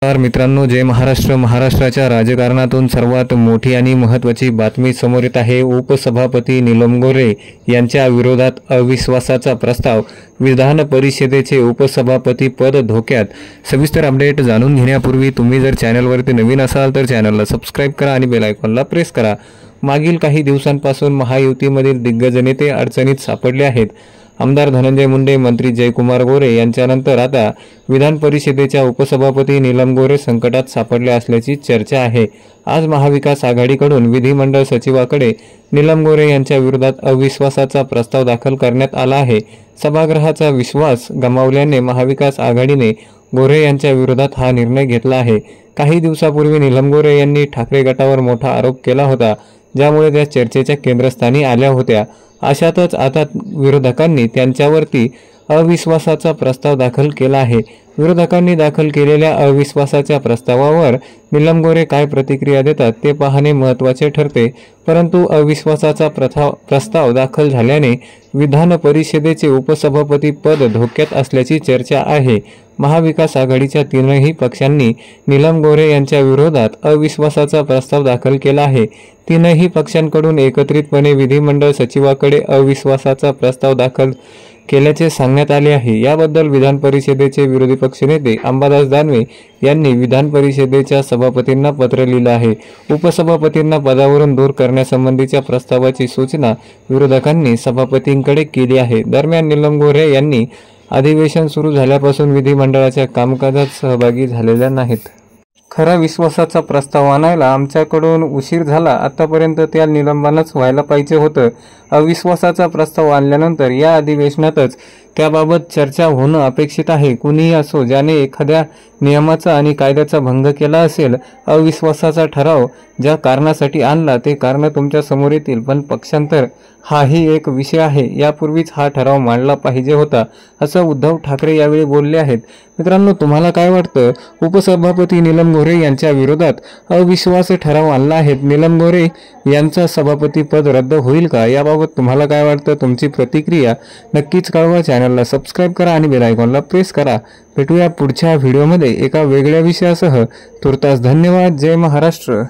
नमस्कार मित्रांनो, जय महाराष्ट्र। महाराष्ट्राच्या राजकारणातून सर्वात मोठी आणि महत्त्वाची बातमी समोर येत आहे। उपसभापती नीलम गोऱ्हे यांच्या विरोधात अविश्वासाचा प्रस्ताव, विधान परिषदेचे उपसभापती पद धोक्यात। सविस्तर अपडेट जाणून घेण्यापूर्वी तुम्ही जर चॅनलवरती नवीन असाल तर चॅनलला सबस्क्राइब करा आणि बेल आयकॉनला प्रेस करा। मागील काही दिवसांपासून महायुतीमधील दिग्गज नेते अडचणीत सापडले आहेत। आमदार धनंजय मुंडे, मंत्री जयकुमार गोरे यांच्यानंतर आता विधान परिषदेच्या उपसभापती नीलम गोऱ्हे संकटात सापडल्या असल्याची चर्चा आहे। आज महाविकास आघाडीकडून विधिमंडळ सचिवाकडे नीलम गोऱ्हे यांच्या विरोधात अविश्वासाचा प्रस्ताव दाखल करण्यात आला आहे। सभागृहाचा विश्वास गमावल्याने महाविकास आघाडीने गोऱ्हे यांच्या विरोधात हा निर्णय घेतला आहे। काही दिवसापूर्वी नीलम गोऱ्हे यांनी ठाकरे गटावर मोठा आरोप केला होता, ज्यामुळे त्या चर्चेच्या केंद्रस्थानी आल्या होत्या। अशातच आता विरोधकांनी त्यांच्यावरती अविश्वासाचा प्रस्ताव दाखल केला आहे। विरोधकांनी दाखल केलेल्या अविश्वासाच्या प्रस्तावावर नीलम गोऱ्हे काय प्रतिक्रिया देतात ते पाहणे महत्त्वाचे ठरते। परंतु अविश्वासाचा प्रस्ताव दाखल झाल्याने विधान परिषदेचे उपसभापती पद धोक्यात असल्याची चर्चा आहे। महाविकास आघाडीच्या तीनही पक्षांनी नीलम गोऱ्हे यांच्या विरोधात अविश्वासाचा प्रस्ताव दाखल केला आहे। तीनही पक्षांकडून एकत्रितपणे विधिमंडळ सचिवाकडे अविश्वासाचा प्रस्ताव दाखल केल्याचे सांगण्यात आले आहे। याबद्दल विधान परिषदेचे विरोधी पक्षनेते अंबादास दानवे यांनी विधान परिषदेच्या सभापतींना पत्र लिहिलं आहे। उपसभापतींना पदावरून दूर करण्यासंबंधीच्या प्रस्तावाची सूचना विरोधकांनी सभापतींकडे केली आहे। दरम्यान नीलम गोऱ्हे यांनी अधिवेशन सुरू झाल्यापासून विधिमंडळाच्या कामकाजात सहभागी झालेल्या नाहीत। खरा विश्वासाचा प्रस्ताव आणायला आमच्याकडून उशीर झाला, आतापर्यंत त्या निलंबनच व्हायला पाहिजे होतं। अविश्वासाचा प्रस्ताव आणल्यानंतर या अधिवेशनातच त्याबाबत चर्चा होणं अपेक्षित आहे। कुणीही असो, ज्याने एखाद्या नियमाचा आणि कायद्याचा भंग केला असेल, अविश्वासाचा ठराव ज्या कारणासाठी आणला ते कारण तुमच्या समोर येतील, पण पक्षांतर हाही एक विषय आहे। यापूर्वीच हा ठराव मांडला पाहिजे होता, असं उद्धव ठाकरे यावेळी बोलले आहेत। मित्रांनो, तुम्हाला काय वाटतं? उपसभापती नीलम गोऱ्हे यांच्या विरोधात अविश्वास ठराव आणला आहे, नीलम गोऱ्हे यांचा सभापती पद रद्द होईल का? याबाबत तुम्हाला काय वाटतं? तुमची प्रतिक्रिया नक्कीच कळवा। चॅनलला सबस्क्राइब करा आणि बेल आयकॉनला प्रेस करा। भेटूया पुढच्या व्हिडिओमध्ये एका वेगळ्या विषयासह। तुर्तास धन्यवाद। जय महाराष्ट्र।